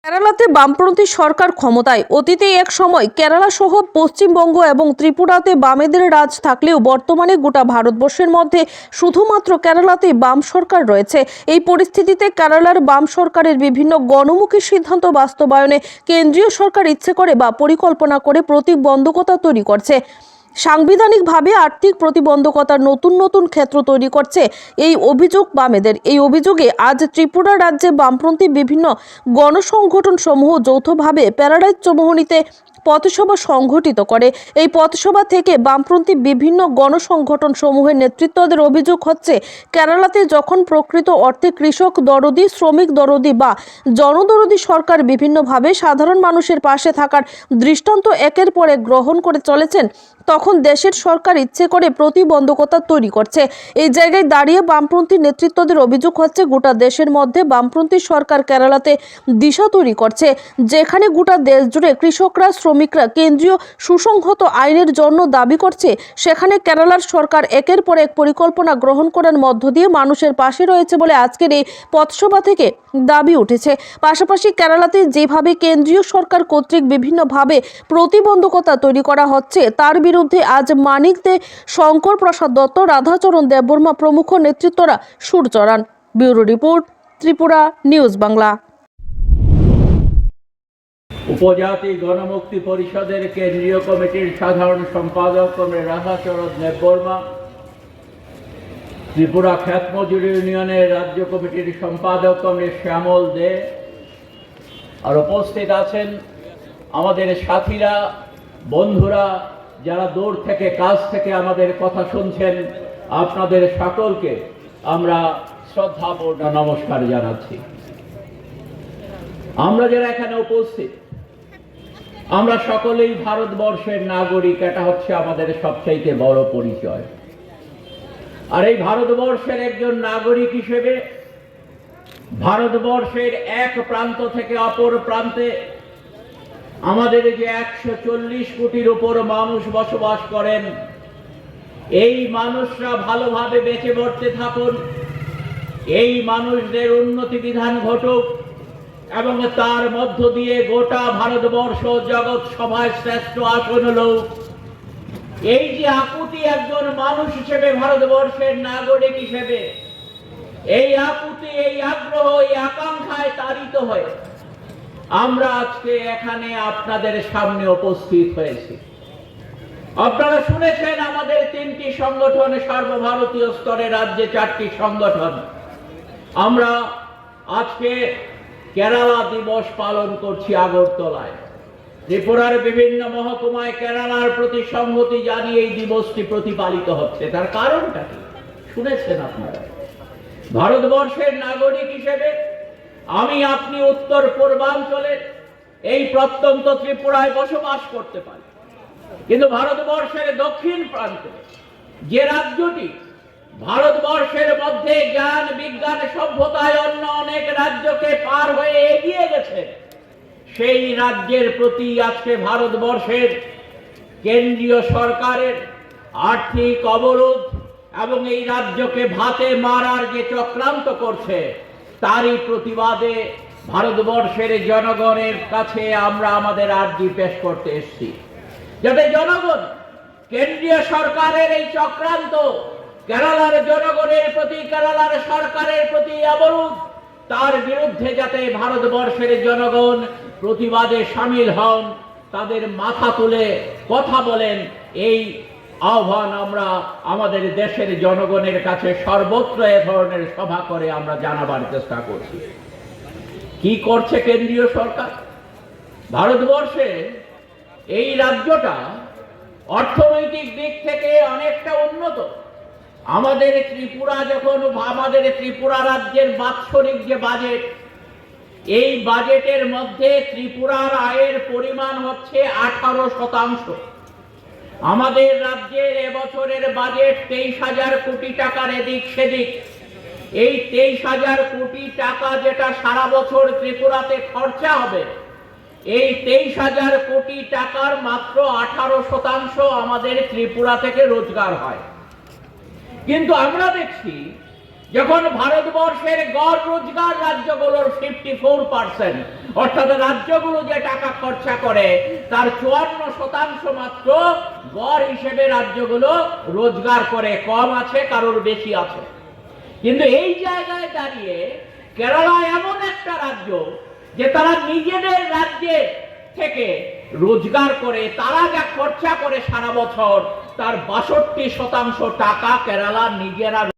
কেরালাতে বামপন্থী সরকার ক্ষমতায়। অতীতে এক সময় কেরালা সহ পশ্চিমবঙ্গ এবং ত্রিপুরাতে বামেদের রাজ থাকলেও বর্তমানে গোটা ভারতবর্ষের মধ্যে শুধুমাত্র কেরালাতেই বাম সরকার রয়েছে। এই পরিস্থিতিতে কেরালার বাম সরকারের বিভিন্ন গণমুখী সিদ্ধান্ত বাস্তবায়নে কেন্দ্রীয় সরকার ইচ্ছে করে বা পরিকল্পনা করে প্রতিবন্ধকতা তৈরি করছে। সাংবিধানিকভাবে আর্থিক প্রতিবন্ধকতার নতুন নতুন ক্ষেত্র তৈরি করছে এই অভিযোগ বামেদের। এই অভিযোগে আজ ত্রিপুরা রাজ্যে বামপন্থী বিভিন্ন গণসংগঠন সমূহ যৌথভাবে প্যারাডাইজ চৌমুহনীতে পথসভা সংঘটিত করে। এই পথসভা থেকে বামপন্থী বিভিন্ন গণসংগঠন সমূহের নেতৃত্বদের অভিযোগ হচ্ছে, কেরালাতে যখন প্রকৃত অর্থে কৃষক দরদি, শ্রমিক দরদি বা জনদরদি সরকার বিভিন্নভাবে সাধারণ মানুষের পাশে থাকার দৃষ্টান্ত একের পর এক গ্রহণ করে চলেছেন, তখন দেশের সরকার ইচ্ছে করে প্রতিবন্ধকতা তৈরি করছে। এই জায়গায় দাঁড়িয়ে বামপন্থী নেতৃত্বদের অভিযোগ হচ্ছে, গোটা দেশের মধ্যে বামপন্থী সরকার কেরালাতে দিশা তৈরি করছে, যেখানে গোটা দেশ জুড়ে কৃষকরা, শ্রমিকরা কেন্দ্রীয় সুসংহত আইনের জন্য দাবি করছে, সেখানে কেরালার সরকার একের পর এক পরিকল্পনা গ্রহণ করার মধ্য দিয়ে মানুষের পাশে রয়েছে বলে আজকের এই পথসভা থেকে দাবি উঠেছে। পাশাপাশি কেরালাতে যেভাবে কেন্দ্রীয় সরকার কর্তৃক বিভিন্নভাবে প্রতিবন্ধকতা তৈরি করা হচ্ছে, তার বিরুদ্ধে আজ মানিক দে, শঙ্কর প্রসাদ দত্ত, রাধাচরণ দেববর্মা প্রমুখ নেতৃত্বরা সুর চড়ান। Bureau report, Tripura news Bangla. উপজাতি গণমুক্তি পরিষদের কেন্দ্রীয় কমিটির সাধারণ সম্পাদক রাধাচরণ দেববর্মা, ত্রিপুরা খ্যাত মজুর ইউনিয়নের রাজ্য কমিটির সম্পাদক শ্যামল দে, আর উপস্থিত আছেন আমাদের সাথীরা, বন্ধুরা, যারা দূর থেকে কাছ থেকে আমাদের কথা শুনছেন, আপনাদের সকলকে আমরা শ্রদ্ধাপূর্ণ নমস্কার জানাচ্ছি। আমরা যারা এখানে উপস্থিত, আমরা সকলেই ভারতবর্ষের নাগরিক। এটা হচ্ছে আমাদের সবচাইতে বড় পরিচয়। আর এই ভারতবর্ষের একজন নাগরিক হিসেবে ভারতবর্ষের এক প্রান্ত থেকে অপর প্রান্তে আমাদের যে 140 কোটির উপর মানুষ বসবাস করেন, এই মানুষরা ভালোভাবে বেঁচে বর্তে থাকুন, এই মানুষদের উন্নতি বিধান ঘটুক এবং তার মধ্য দিয়ে গোটা ভারতবর্ষ জগৎ সভায় শ্রেষ্ঠ আসন লোক, এই যে আকুতি একজন মানুষ হিসেবে, ভারতবর্ষের নাগরিক হিসেবে, এই আকুতি, এই আগ্রহ, এই আকাঙ্ক্ষায় তাড়িত হয়ে আমরা আজকে এখানে আপনাদের সামনে উপস্থিত হয়েছি। আপনারা শুনেছেন আমাদের 3টি সংগঠন, সর্বভারতীয় স্তরে রাজ্যে 4টি সংগঠন। আমরা আজকে কেরালা দিবস পালন করছি আগরতলায়। ত্রিপুরার বিভিন্ন মহকুমায় কেরালার প্রতি সংহতি জানিয়ে এই দিবসটি প্রতিপালিত হচ্ছে। তার কারণটা কি শুনেছেন আপনারা? ভারতবর্ষের নাগরিক হিসেবে আমি আপনি উত্তর পূর্বাঞ্চলের এই প্রত্যন্ত ত্রিপুরায় বসবাস করতে পারি, কিন্তু ভারতবর্ষের দক্ষিণ প্রান্তে যে রাজ্যটি ভারতবর্ষের মধ্যে জ্ঞান, বিজ্ঞান, সভ্যতায় অন্য অনেক রাজ্যকে পার হয়ে এগিয়ে গেছে, সেই রাজ্যের প্রতি আজকে ভারতবর্ষের কেন্দ্রীয় সরকারের আর্থিক অবরোধ এবং এই রাজ্যকে ভাতে মারার যে চক্রান্ত করছে, তারই প্রতিবাদে ভারতবর্ষের জনগণের কাছে আমরা আমাদের আর্জি পেশ করতে এসেছি, যাতে জনগণ কেন্দ্রীয় সরকারের এই চক্রান্ত, কেরালার জনগণের প্রতি, কেরালার সরকারের প্রতি অবরোধ, তার বিরুদ্ধে যাতে ভারতবর্ষের জনগণ প্রতিবাদে সামিল হন, তাদের মাথা তুলে কথা বলেন, এই আহ্বান আমরা আমাদের দেশের জনগণের কাছে সর্বত্র এ ধরনের সভা করে আমরা জানাবার চেষ্টা করছি। কি করছে কেন্দ্রীয় সরকার? ভারতবর্ষে এই রাজ্যটা অর্থনৈতিক দিক থেকে অনেকটা উন্নত। আমাদের ত্রিপুরা যখন, আমাদের ত্রিপুরা রাজ্যের বাৎসরিক যে বাজেট, এই বাজেটের মধ্যে ত্রিপুরার আয়ের পরিমাণ হচ্ছে 18%। আমাদের রাজ্যের এবছরের বাজেট 23,000 কোটি টাকার এদিক সেদিক। এই 23,000 কোটি টাকা যেটা সারা বছর ত্রিপুরাতে খরচা হবে, এই 23,000 কোটি টাকার মাত্র 18% আমাদের ত্রিপুরা থেকে রোজগার হয়। কিন্তু আমরা দেখছি যখন ভারতবর্ষের গড় রোজগার রাজ্যগুলোর 54%, অর্থাৎ রাজ্যগুলো যে টাকা খরচা করে তার 54% মাত্র গড় হিসেবে রাজ্যগুলো রোজগার করে, কম আছে কারোর বেশি আছে। কিন্তু এই জায়গায় দাঁড়িয়ে কেরালা এমন একটা রাজ্য যে তারা নিজেদের রাজ্যে থেকে রোজগার করে, তারা যা খরচা করে সারা বছর তার 62% টাকা কেরালা নিজেরা